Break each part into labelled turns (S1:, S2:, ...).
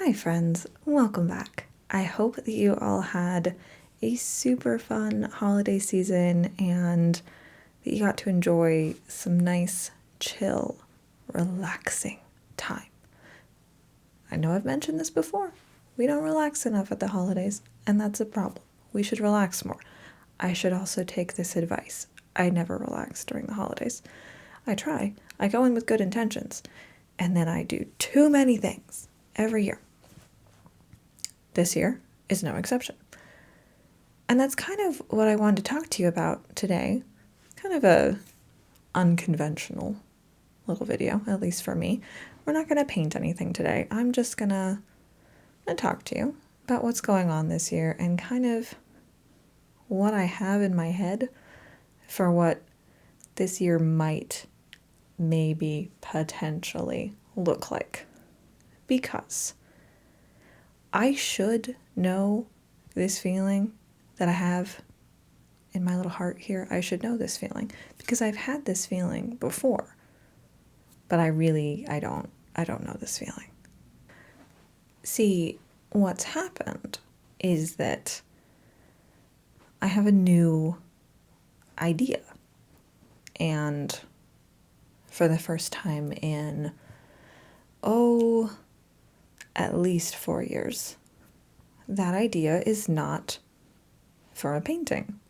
S1: Hi friends, welcome back. I hope that you all had a super fun holiday season and that you got to enjoy some nice, chill, relaxing time. I know I've mentioned this before. We don't relax enough at the holidays, and that's a problem. We should relax more. I should also take this advice. I never relax during the holidays. I try. I go in with good intentions, and then I do too many things every year. This year is no exception. And that's kind of what I wanted to talk to you about today. Kind of a unconventional little video, at least for me. We're not going to paint anything today. I'm just going to talk to you about what's going on this year and kind of what I have in my head for what this year might maybe potentially look like. Because I should know this feeling that I have in my little heart here. I should know this feeling because I've had this feeling before. But I don't know this feeling. See, what's happened is that I have a new idea. And for the first time in, at least 4 years, that idea is not for a painting.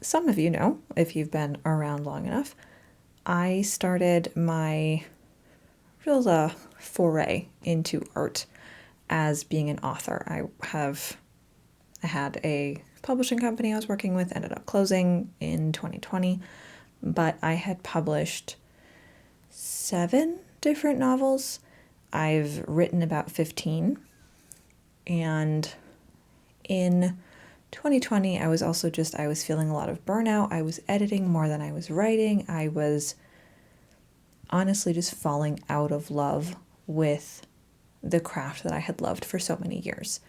S1: Some of you know, if you've been around long enough, I started my real foray into art as being an author. I had a publishing company I was working with, ended up closing in 2020, but I had published 7 different novels. I've written about 15, and in 2020, I was feeling a lot of burnout. I was editing more than I was writing. I was honestly just falling out of love with the craft that I had loved for so many years.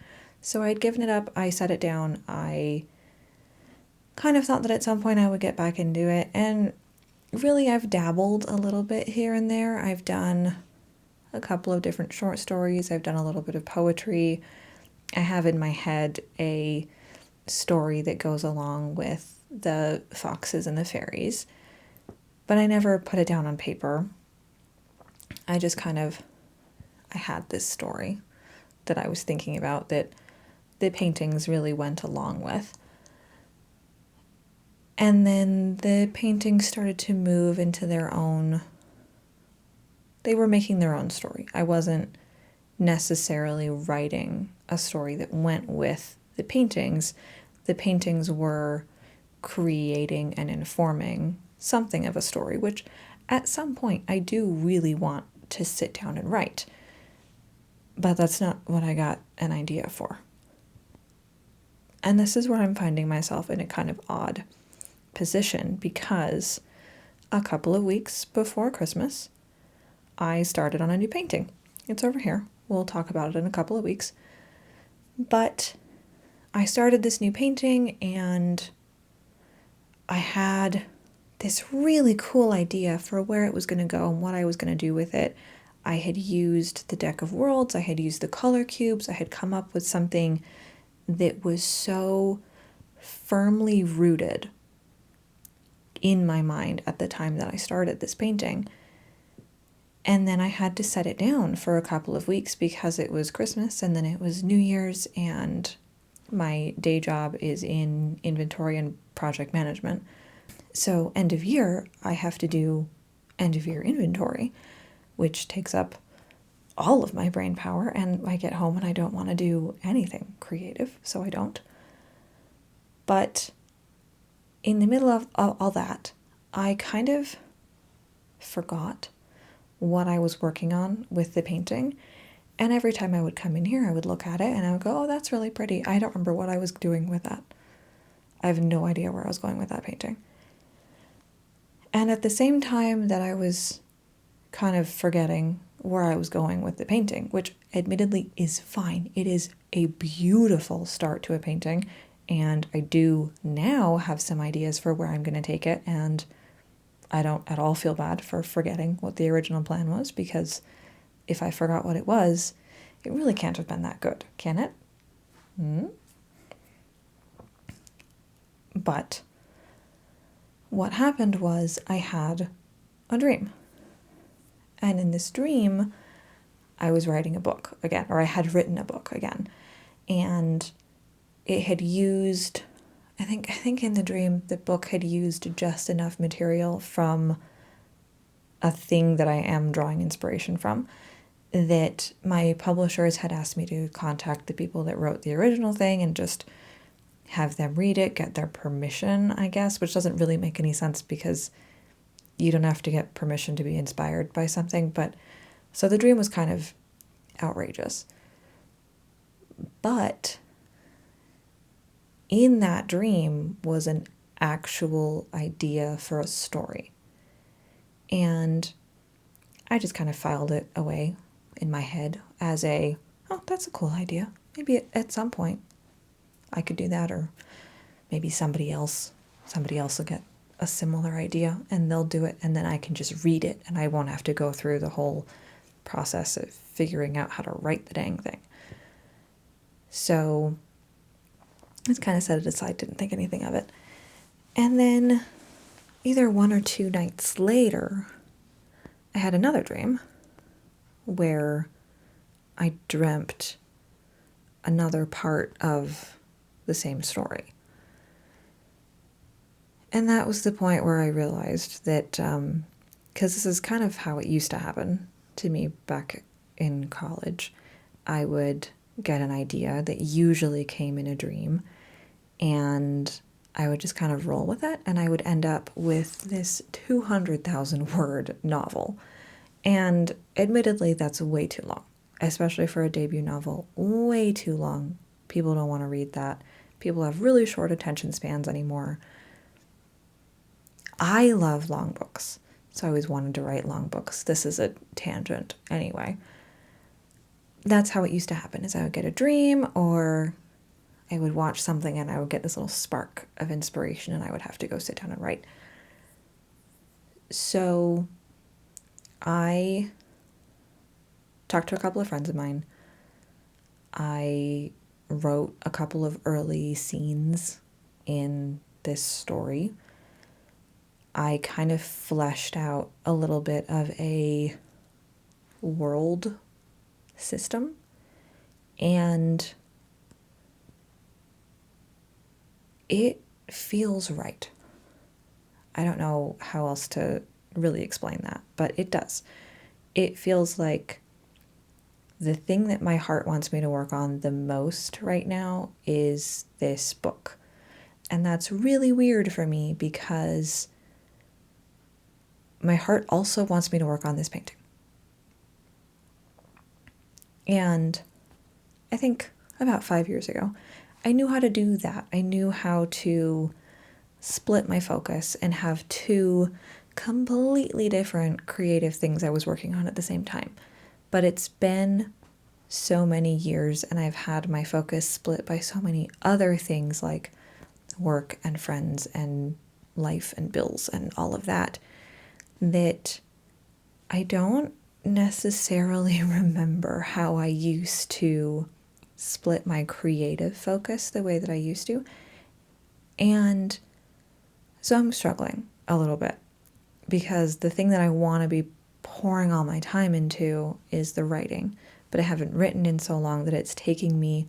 S1: So I had given it up. I set it down. I kind of thought that at some point I would get back into it. And really, I've dabbled a little bit here and there. I've done a couple of different short stories. I've done a little bit of poetry. I have in my head a story that goes along with the foxes and the fairies, but I never put it down on paper. I had this story that I was thinking about that the paintings really went along with. And then the paintings started to move into they were making their own story. I wasn't necessarily writing a story that went with the paintings. The paintings were creating and informing something of a story, which at some point I do really want to sit down and write. But that's not what I got an idea for. And this is where I'm finding myself in a kind of odd position because a couple of weeks before Christmas, I started on a new painting. It's over here. We'll talk about it in a couple of weeks. But I started this new painting and I had this really cool idea for where it was going to go and what I was going to do with it. I had used the deck of worlds. I had used the color cubes. I had come up with something that was so firmly rooted in my mind at the time that I started this painting. And then I had to set it down for a couple of weeks because it was Christmas and then it was New Year's, and my day job is in inventory and project management. So end of year, I have to do end of year inventory, which takes up all of my brain power, and I get home and I don't want to do anything creative, so I don't. But in the middle of all that, I kind of forgot what I was working on with the painting. And every time I would come in here, I would look at it and I would go, oh, that's really pretty. I don't remember what I was doing with that. I have no idea where I was going with that painting. And at the same time that I was kind of forgetting where I was going with the painting, which admittedly is fine. It is a beautiful start to a painting. And I do now have some ideas for where I'm going to take it. And I don't at all feel bad for forgetting what the original plan was, because if I forgot what it was, It really can't have been that good, can it? But what happened was I had a dream. And in this dream, I was writing a book again, or I had written a book again. And it had used, I think in the dream, the book had used just enough material from a thing that I am drawing inspiration from, that my publishers had asked me to contact the people that wrote the original thing and just have them read it, get their permission, I guess, which doesn't really make any sense because you don't have to get permission to be inspired by something. But so the dream was kind of outrageous. But in that dream was an actual idea for a story. And I just kind of filed it away in my head as oh, that's a cool idea. Maybe at some point I could do that, or maybe somebody else will get a similar idea and they'll do it, and then I can just read it and I won't have to go through the whole process of figuring out how to write the dang thing. So I just kind of set it aside, didn't think anything of it. And then either 1 or 2 nights later, I had another dream where I dreamt another part of the same story. And that was the point where I realized that, because this is kind of how it used to happen to me back in college, I would get an idea that usually came in a dream, and I would just kind of roll with it, and I would end up with this 200,000 word novel. And admittedly, that's way too long, especially for a debut novel. Way too long. People don't want to read that. People have really short attention spans anymore. I love long books, so I always wanted to write long books. This is a tangent anyway. That's how it used to happen, is I would get a dream, or I would watch something and I would get this little spark of inspiration and I would have to go sit down and write. So I talked to a couple of friends of mine. I wrote a couple of early scenes in this story. I kind of fleshed out a little bit of a world system, and it feels right. I don't know how else to really explain that, but it does. It feels like the thing that my heart wants me to work on the most right now is this book. And that's really weird for me because my heart also wants me to work on this painting. And I think about 5 years ago, I knew how to do that. I knew how to split my focus and have 2 completely different creative things I was working on at the same time. But it's been so many years, and I've had my focus split by so many other things like work and friends and life and bills and all of that, that I don't necessarily remember how I used to split my creative focus the way that I used to. And so I'm struggling a little bit because the thing that I want to be pouring all my time into is the writing, but I haven't written in so long that it's taking me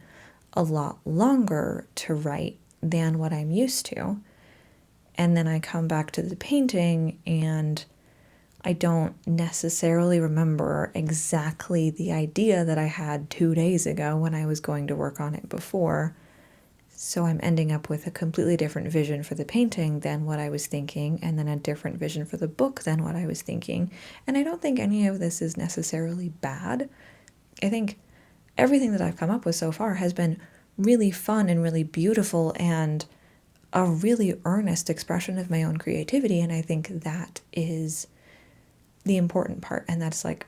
S1: a lot longer to write than what I'm used to. And then I come back to the painting and I don't necessarily remember exactly the idea that I had 2 days ago when I was going to work on it before. So I'm ending up with a completely different vision for the painting than what I was thinking, and then a different vision for the book than what I was thinking. And I don't think any of this is necessarily bad. I think everything that I've come up with so far has been really fun and really beautiful and a really earnest expression of my own creativity. And I think that is the important part, and that's like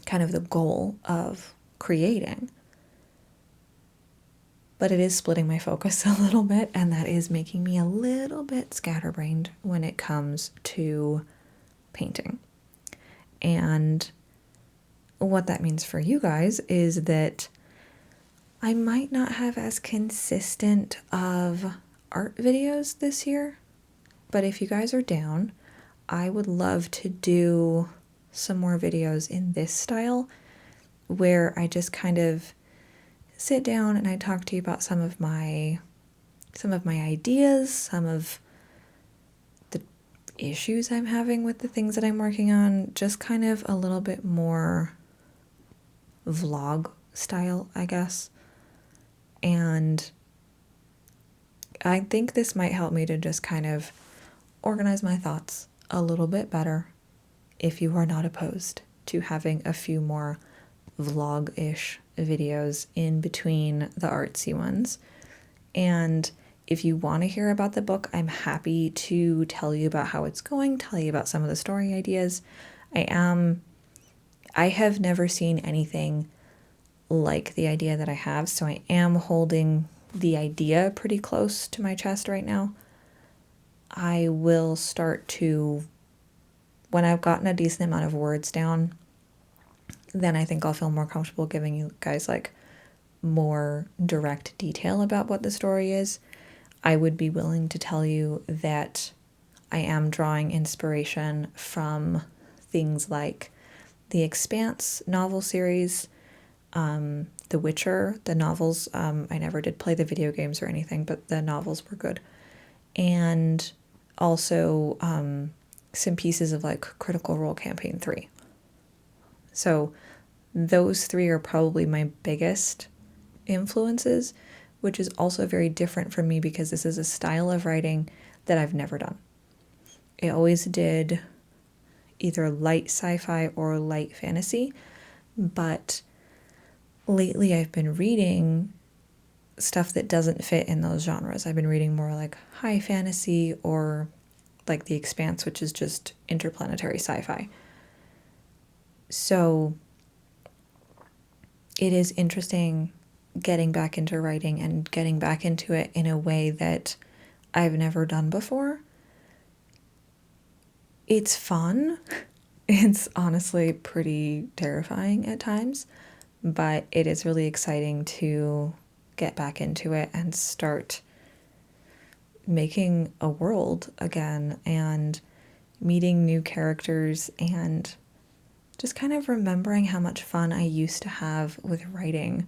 S1: kind of the goal of creating. But it is splitting my focus a little bit, and that is making me a little bit scatterbrained when it comes to painting. And what that means for you guys is that I might not have as consistent of art videos this year, but if you guys are down, I would love to do some more videos in this style where I just kind of sit down and I talk to you about some of my ideas, some of the issues I'm having with the things that I'm working on, just kind of a little bit more vlog style, I guess. And I think this might help me to just kind of organize my thoughts a little bit better if you are not opposed to having a few more vlog-ish videos in between the artsy ones. And if you want to hear about the book, I'm happy to tell you about how it's going, tell you about some of the story ideas. I have never seen anything like the idea that I have, so I am holding the idea pretty close to my chest right now. I will start to, when I've gotten a decent amount of words down, then I think I'll feel more comfortable giving you guys like more direct detail about what the story is. I would be willing to tell you that I am drawing inspiration from things like the Expanse novel series, The Witcher, the novels. I never did play the video games or anything, but the novels were good. And also some pieces of like Critical Role Campaign 3. So those three are probably my biggest influences, which is also very different from me because this is a style of writing that I've never done. I always did either light sci-fi or light fantasy, but lately I've been reading stuff that doesn't fit in those genres. I've been reading more like high fantasy or like The Expanse, which is just interplanetary sci-fi. So it is interesting getting back into writing and getting back into it in a way that I've never done before. It's fun. It's honestly pretty terrifying at times, but it is really exciting to get back into it and start making a world again and meeting new characters and just kind of remembering how much fun I used to have with writing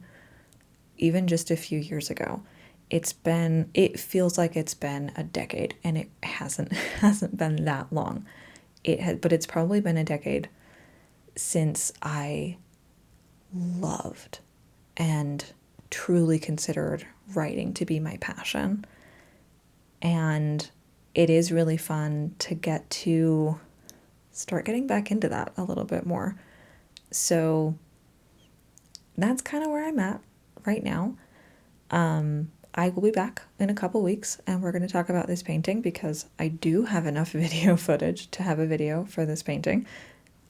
S1: even just a few years ago. It feels like it's been a decade, and it hasn't been that long. But it's probably been a decade since I loved and truly considered writing to be my passion. And it is really fun to get to start getting back into that a little bit more. So that's kind of where I'm at right now. I will be back in a couple weeks and we're going to talk about this painting because I do have enough video footage to have a video for this painting.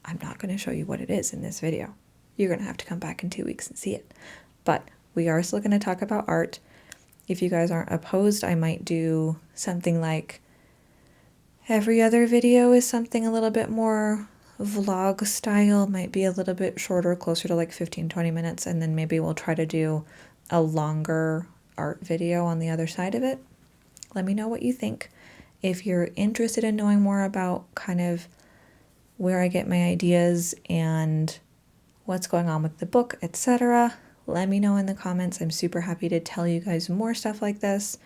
S1: I'm not going to show you what it is in this video. You're going to have to come back in 2 weeks and see it. But we are still going to talk about art. If you guys aren't opposed, I might do something like every other video is something a little bit more vlog style, might be a little bit shorter, closer to like 15-20 minutes, and then maybe we'll try to do a longer art video on the other side of it. Let me know what you think. If you're interested in knowing more about kind of where I get my ideas and what's going on with the book, etc., let me know in the comments. I'm super happy to tell you guys more stuff like this.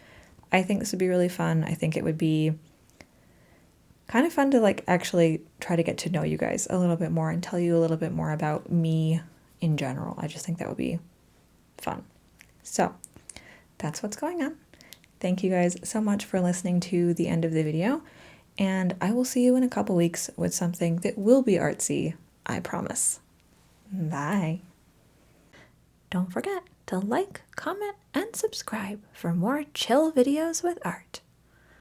S1: I think this would be really fun. I think it would be kind of fun to like actually try to get to know you guys a little bit more and tell you a little bit more about me in general. I just think that would be fun. So that's what's going on. Thank you guys so much for listening to the end of the video, and I will see you in a couple weeks with something that will be artsy, I promise. Bye. Don't forget to like, comment, and subscribe for more chill videos with art.